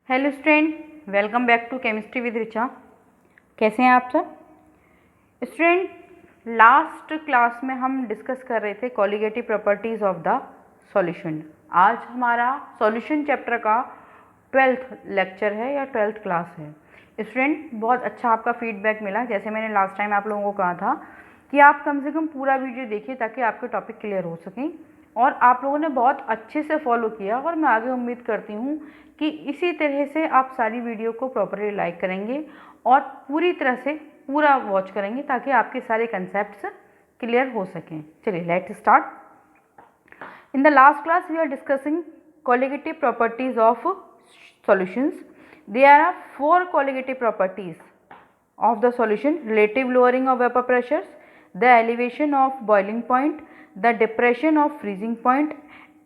Hello student, welcome back to chemistry with Richa. कैसे हैं आप सब स्टूडेंट? लास्ट क्लास में हम डिस्कस कर रहे थे colligative properties of the solution. आज हमारा सॉल्यूशन चैप्टर का 12th लेक्चर है या 12th क्लास है। स्टूडेंट, बहुत अच्छा आपका फीडबैक मिला। जैसे मैंने लास्ट टाइम आप लोगों को कहा था कि आप कम से कम पूरा वीडियो देखिए ताकि आपके टॉपिक क्लियर हो सकें, और आप लोगों ने बहुत अच्छे से फॉलो किया और मैं आगे उम्मीद करती हूँ कि इसी तरह से आप सारी वीडियो को प्रॉपरली लाइक करेंगे और पूरी तरह से पूरा वॉच करेंगे ताकि आपके सारे कंसेप्ट्स क्लियर हो सकें। चलिए let start. In the last class we are discussing colligative properties of solutions. There are 4 colligative properties of the solution: relative lowering of vapor pressures, the elevation of boiling point, the depression of freezing point,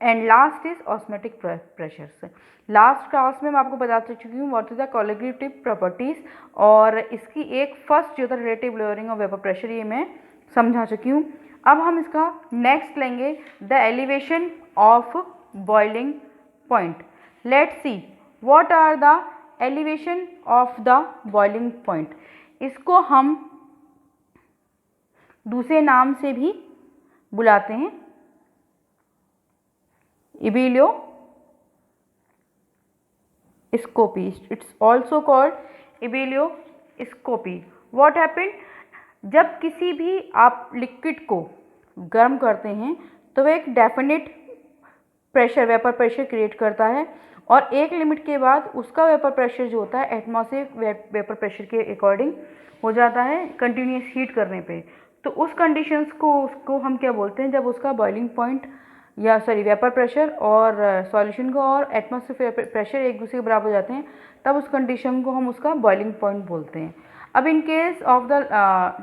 and last is osmotic pressures. Last class में मैं आपको बता चुकी हूँ what is the colligative properties, और इसकी एक first जो था relative lowering of vapour pressure, ये मैं समझा चुकी हूँ। अब हम इसका नेक्स्ट लेंगे the elevation of boiling point. Let's see what are the elevation of the boiling point. इसको हम दूसरे नाम से भी बुलाते हैं ebullioscopy. It's also called ebullioscopy. What happened? जब किसी भी आप लिक्विड को गर्म करते हैं तो वह एक definite pressure, vapour pressure create करता है, और एक लिमिट के बाद उसका वेपर प्रेशर जो होता है एटमॉस्फेरिक वेपर प्रेशर के अकॉर्डिंग हो जाता है कंटिन्यूस हीट करने पे। तो उस कंडीशंस को उसको हम क्या बोलते हैं, जब उसका बॉइलिंग पॉइंट या वेपर प्रेशर और सॉल्यूशन का और एटमॉस्फेयर प्रेशर एक दूसरे के बराबर हो जाते हैं, तब उस कंडीशन को हम उसका बॉइलिंग पॉइंट बोलते हैं। अब in case of the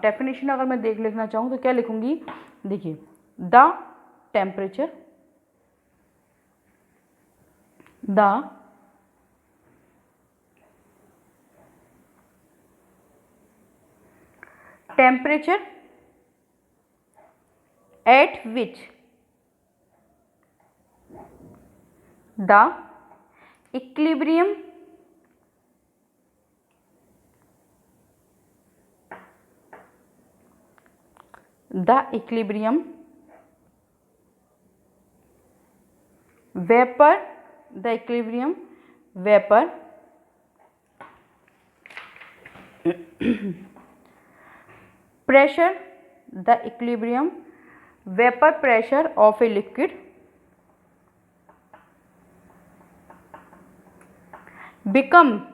definition अगर मैं लिखना चाहूँ तो क्या लिखूंगी? देखिए, the temperature at which the equilibrium vapor pressure, the equilibrium vapor pressure of a liquid become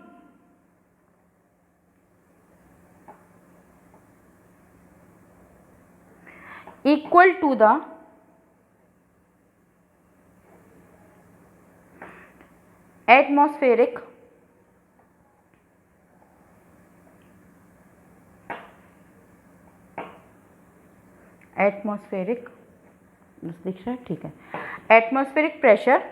equal to the atmospheric दिख रहा है? ठीक है। Atmospheric pressure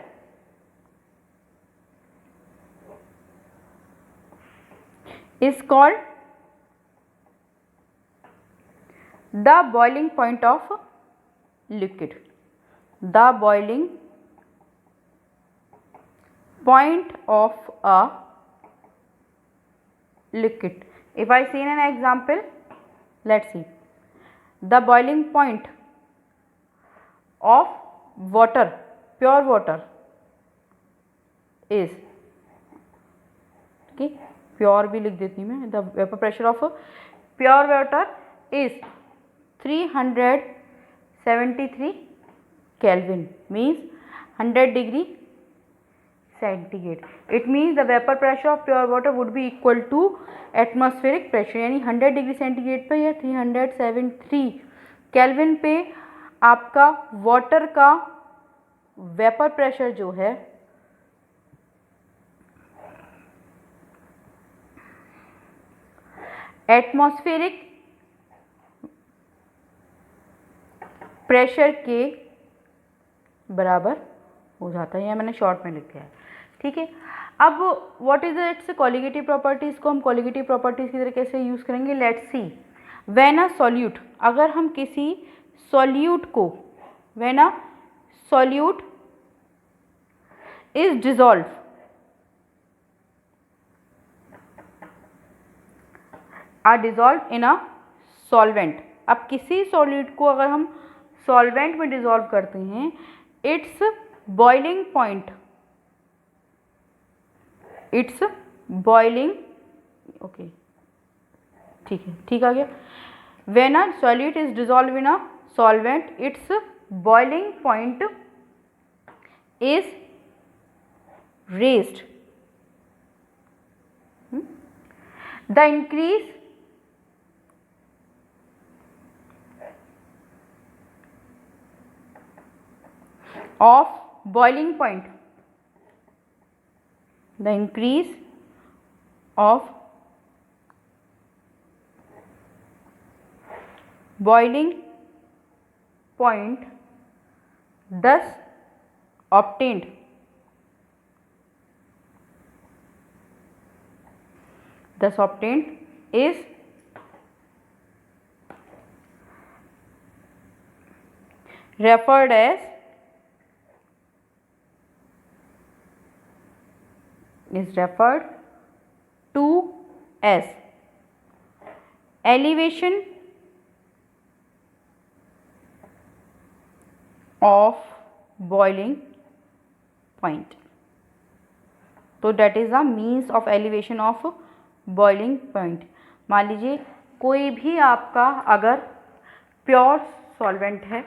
is called the boiling point of liquid. The boiling point of a liquid. If I see an example, let's see. The boiling point of water, pure water, is, okay, pure भी लिख देती हूँ मैं। The vapour pressure of pure water is 373 kelvin, means 100 degree centigrade. It means the vapour pressure of pure water would be equal to atmospheric pressure, यानी 100 degree centigrade पे या 373 kelvin पे आपका वाटर का वेपर प्रेशर जो है atmospheric pressure के बराबर हो जाता है, या मैंने शॉर्ट में लिख दिया है। ठीक है। अब what is its colligative properties को हम कॉलिगेटिव प्रॉपर्टीज की तरीके से यूज करेंगे। Let's see, when a solute, अगर हम किसी सॉल्यूट को, when a solute is dissolve or dissolve in a solvent. अब किसी सॉलिड को अगर हम सॉल्वेंट में डिजॉल्व करते हैं, it's boiling point, it's boiling, okay ठीक है, ठीक आ गया। When a solid is dissolve in a solvent, it's boiling point is raised. The increase of boiling point, the increase of boiling point thus obtained is referred to as elevation of boiling point। तो that is the means of elevation of boiling point। मान लीजिए कोई भी आपका अगर pure solvent है,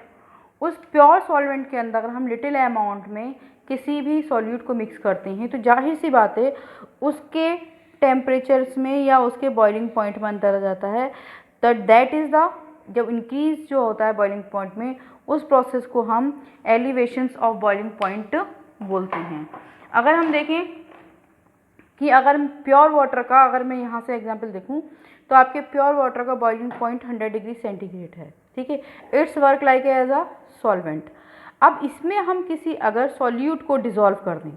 उस pure solvent के अंदर अगर हम लिटिल अमाउंट में किसी भी सॉल्यूट को मिक्स करते हैं, तो जाहिर सी बात है उसके टेम्परेचर्स में या उसके बॉइलिंग पॉइंट में अंतर आ जाता है। तो दैट इज़ द, जब इंक्रीज जो होता है बॉइलिंग पॉइंट में, उस प्रोसेस को हम एलिवेशंस ऑफ बॉइलिंग पॉइंट बोलते हैं। अगर हम देखें कि अगर प्योर वाटर का, अगर मैं यहाँ से एग्जांपल देखूँ, तो आपके प्योर वाटर का बॉइलिंग पॉइंट 100 डिग्री सेंटीग्रेड है, ठीक है। It's work like as a solvent. अब इसमें हम किसी अगर सॉल्यूट को डिज़ोल्व कर दें,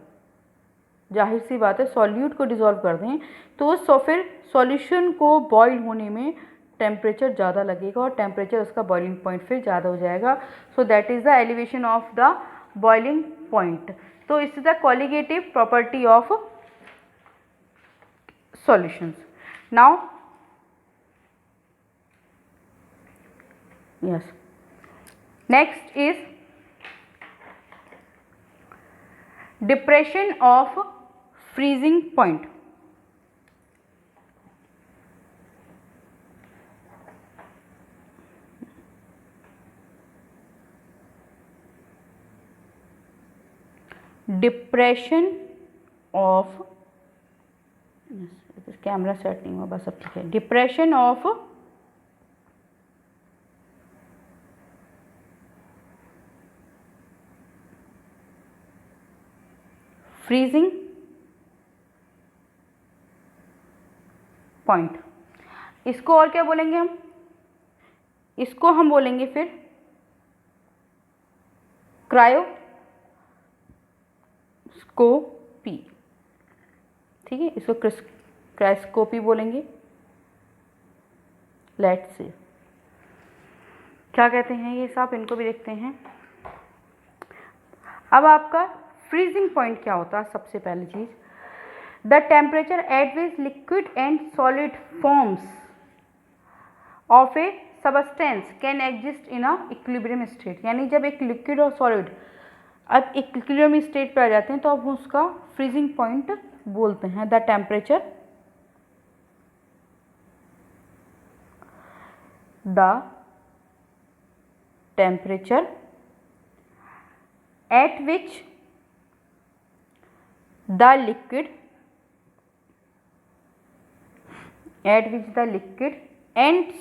जाहिर सी बात है सॉल्यूट को डिज़ोल्व कर दें, तो फिर सॉल्यूशन को बॉईल होने में टेम्परेचर ज़्यादा लगेगा और टेम्परेचर उसका बॉइलिंग पॉइंट फिर ज़्यादा हो जाएगा। So that is the elevation of the boiling point. तो इस the colligative property of solutions. Now, yes, next is depression of freezing point। depression of, camera set नहीं हुआ, बस अब ठीक है। डिप्रेशन ऑफ फ्रीजिंग पॉइंट, इसको और क्या बोलेंगे हम? इसको हम बोलेंगे फिर क्रायोस्कोपी, ठीक है, इसको क्रायोस्कोपी बोलेंगे। लेट्स सी क्या कहते हैं ये सब, इनको भी देखते हैं। अब आपका फ्रीजिंग पॉइंट क्या होता है? सबसे पहली चीज, the temperature at which liquid and solid forms of A substance can exist in a equilibrium state. यानी जब एक लिक्विड और सॉलिड अब इक्विलिब्रियम स्टेट पर आ जाते हैं, तो अब उसका फ्रीजिंग पॉइंट बोलते हैं। The temperature at which the liquid and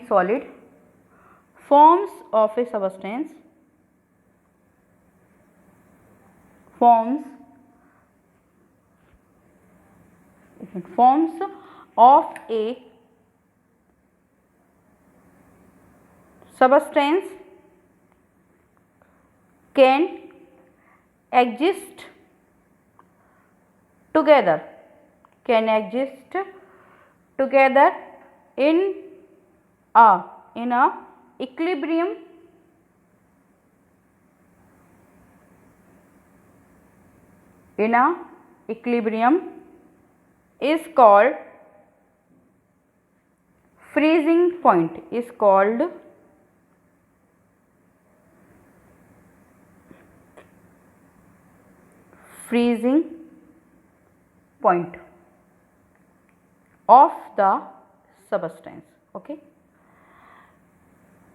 solid forms of a substance forms of a substance can exist together in a equilibrium in a equilibrium is called freezing point, is called freezing point of the substance. Okay,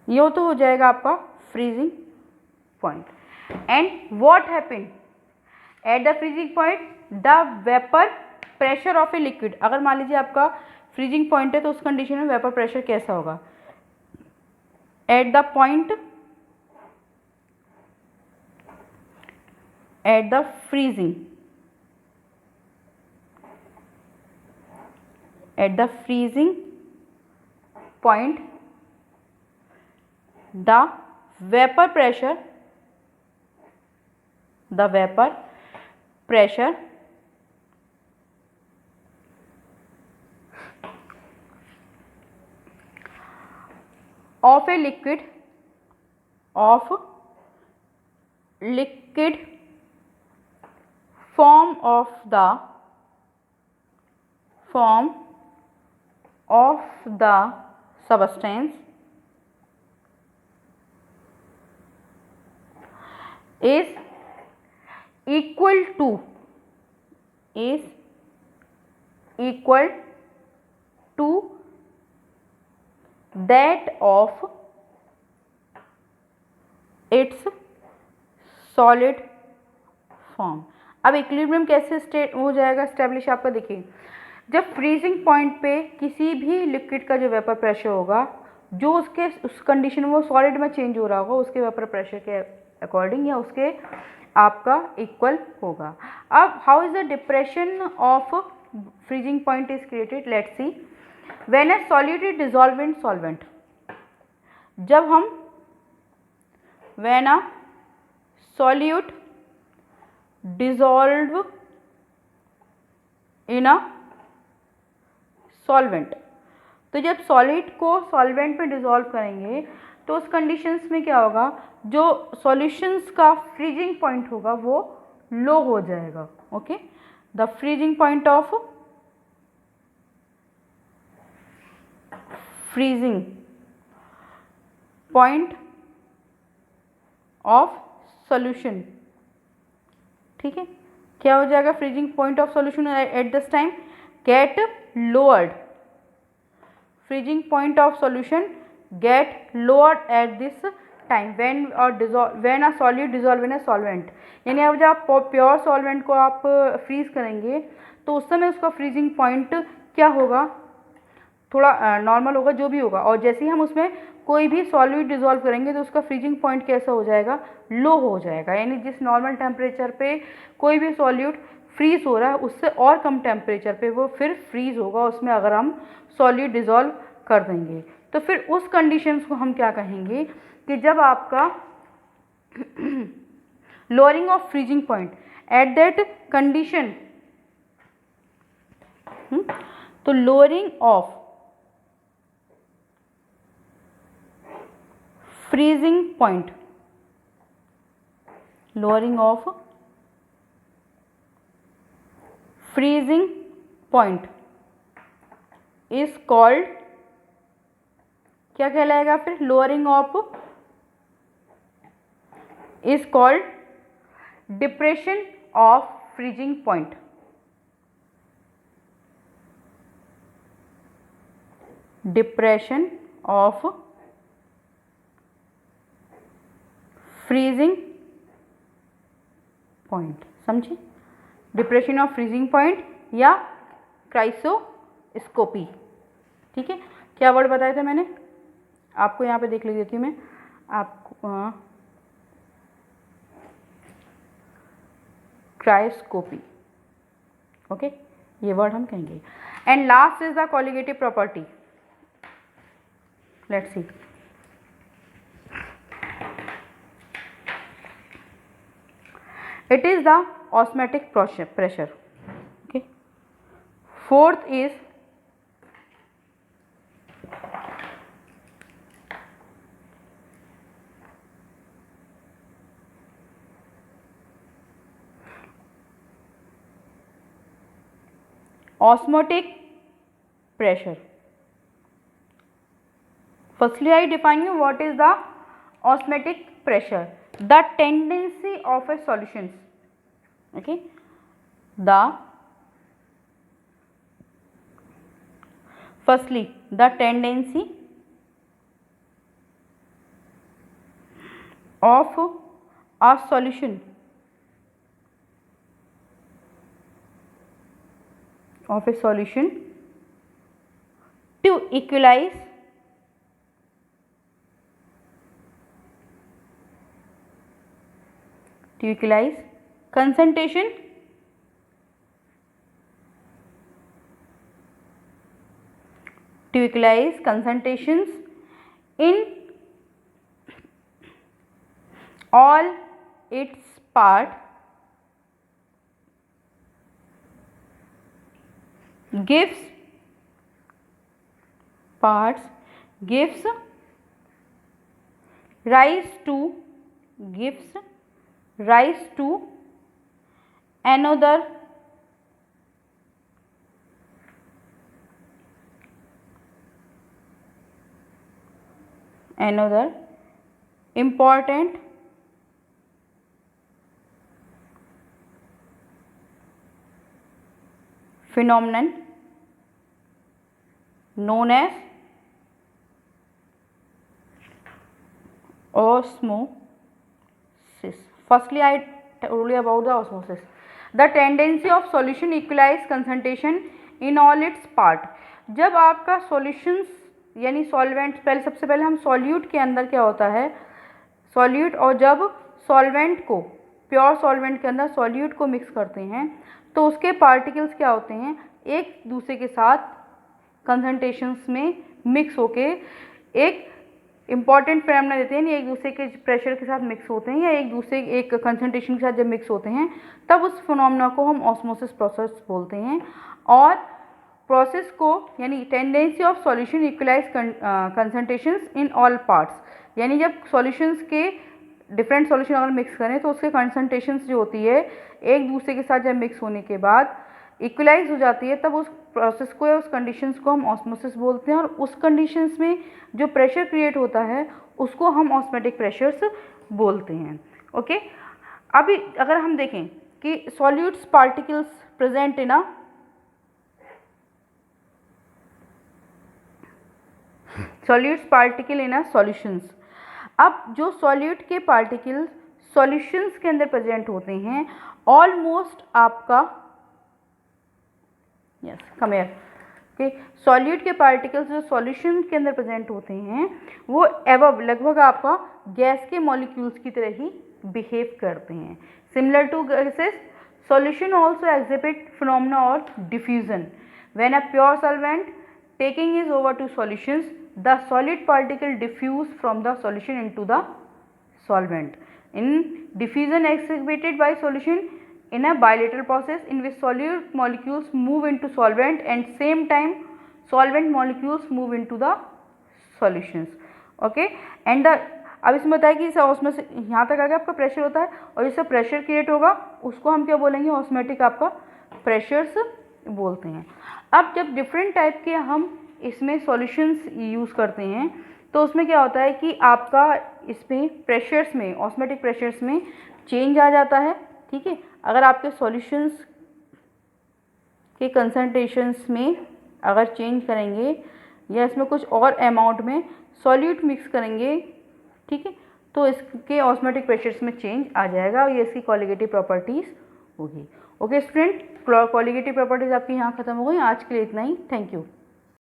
ये तो हो जाएगा आपका freezing point. And what happen at the freezing point, the vapour pressure of a liquid. अगर मान लीजिए आपका freezing point है तो उस कंडीशन में वेपर प्रेशर कैसा होगा? At the point, at the freezing, at the freezing point, the vapor pressure of a liquid form of the substance is equal to that of its solid form. अब equilibrium कैसे state हो जाएगा establish आपका? देखिए, जब freezing point पे किसी भी लिक्विड का जो वेपर प्रेशर होगा, जो उसके उस कंडीशन में वो सॉलिड में चेंज हो रहा होगा, उसके वेपर प्रेशर के अकॉर्डिंग या उसके आपका इक्वल होगा. अब how is the depression of freezing point is created? Let's see. When A solute is dissolve in solvent, जब हम when a solute dissolve in a solvent, तो जब सॉलिड को सॉल्वेंट में डिसॉल्व करेंगे तो उस कंडीशंस में क्या होगा? जो सॉल्यूशंस का फ्रीजिंग पॉइंट होगा वो लो हो जाएगा. Okay, the freezing point of solution. ठीक है, क्या हो जाएगा? Freezing point of solution at this time get lowered. Freezing point of solution get lowered at this time when a solid dissolve in a solvent. यानी अब जब आप pure solvent को आप फ्रीज करेंगे तो उस समय उसका फ्रीजिंग पॉइंट क्या होगा? थोड़ा नॉर्मल होगा, जो भी होगा. और जैसे ही हम उसमें कोई भी सॉल्यूट डिसॉल्व करेंगे तो उसका फ्रीजिंग पॉइंट कैसा हो जाएगा? लो हो जाएगा. यानी जिस नॉर्मल टेम्परेचर पे कोई भी सॉल्यूट फ्रीज हो रहा है उससे और कम टेम्परेचर पे वो फिर फ्रीज होगा उसमें, अगर हम सॉल्यूट डिसॉल्व कर देंगे. तो फिर उस कंडीशंस को हम क्या कहेंगे कि जब आपका lowering of freezing point at that condition, तो lowering of freezing point, lowering of freezing point is called, क्या कहलाएगा फिर? lowering of is called depression of freezing point. Depression of freezing point. समझे? डिप्रेशन ऑफ फ्रीजिंग पॉइंट या क्राइसोस्कोपी. ठीक है, क्या word बताया था मैंने आपको? यहाँ पे देख लेती हूँ मैं आपको. क्राइस्कोपी. ओके, ये वर्ड हम कहेंगे. And last is the colligative property. Let's see. It is the osmotic pressure. Okay. Fourth is osmotic pressure. Firstly, I define you what is the osmotic pressure. The tendency of a solutions, okay, firstly the tendency of a solution to equalize concentration concentrations in all its part gives rise to another important phenomenon known as osmosis. Firstly, I told you about the osmosis. The tendency of solution equalize concentration in all its part. जब आपका solutions यानी solvent, पहले सबसे पहले हम solute के अंदर क्या होता है, सॉल्यूट, और जब सॉल्वेंट को, प्योर सॉल्वेंट के अंदर सॉल्यूट को मिक्स करते हैं तो उसके पार्टिकल्स क्या होते हैं, एक दूसरे के साथ कंसंट्रेशंस में मिक्स होके एक इंपॉर्टेंट फिनोमेना देते हैं, एक दूसरे के प्रेशर के साथ मिक्स होते हैं या एक कंसंट्रेशन के साथ जब मिक्स होते हैं तब उस फिनोमेना को हम ऑस्मोसिस प्रोसेस बोलते हैं। और प्रोसेस को यानी tendency of solution equalize concentrations in all parts, यानी जब सॉल्यूशंस के डिफरेंट सॉल्यूशन अगर मिक्स करें तो उसके कंसंट्रेशंस जो होती है एक दूसरे के साथ जब मिक्स होने के बाद इक्वलाइज हो जाती है, तब उस प्रोसेस को या उस कंडीशंस को हम ऑस्मोसिस बोलते हैं। और उस कंडीशंस में जो प्रेशर क्रिएट होता है उसको हम ऑस्मोटिक प्रेशर्स बोलते हैं। ओके, अभी अगर हम देखें कि solutes particles present in a solutes particle in a solutions. अब जो सॉल्यूट के पार्टिकल सॉल्यूशंस के अंदर प्रेजेंट होते हैं, ऑलमोस्ट आपका कम हियर, ओके, सॉल्यूट के पार्टिकल्स जो सॉल्यूशन के अंदर प्रेजेंट होते हैं वो एवब लगभग आपका गैस के मॉलिक्यूल्स की तरह ही बिहेव करते हैं। Similar to gases, solution also exhibit phenomena of diffusion. When a pure solvent taking is over to solutions, the solid particle diffuse from the solution into the solvent. In diffusion exhibited by solution in a bilateral process in which solute molecules move into solvent and same time solvent molecules move into the solutions. Okay, and the अब इसमें बताया कि उसमें से यहाँ तक आगे आपका प्रेशर होता है और जिससे प्रेशर क्रिएट होगा उसको हम क्या बोलेंगे, ऑस्मोटिक आपका प्रेशर्स बोलते हैं। अब जब डिफरेंट टाइप के हम इसमें सॉल्यूशंस यूज़ करते हैं तो उसमें क्या होता है कि आपका इसमें प्रेशर्स में, ऑस्मोटिक प्रेशर्स में चेंज आ जाता है। ठीक है, अगर आपके सॉल्यूशंस के कंसंट्रेशंस में अगर चेंज करेंगे या इसमें कुछ और अमाउंट में सॉल्यूट मिक्स करेंगे, ठीक है, तो इसके ऑस्मोटिक प्रेशर्स में चेंज आ जाएगा और ये इसकी कोलिगेटिव प्रॉपर्टीज़ होगी। ओके स्टूडेंट, कोलिगेटिव प्रॉपर्टीज़ आपकी यहाँ ख़त्म हो गई। आज के लिए इतना ही, थैंक यू।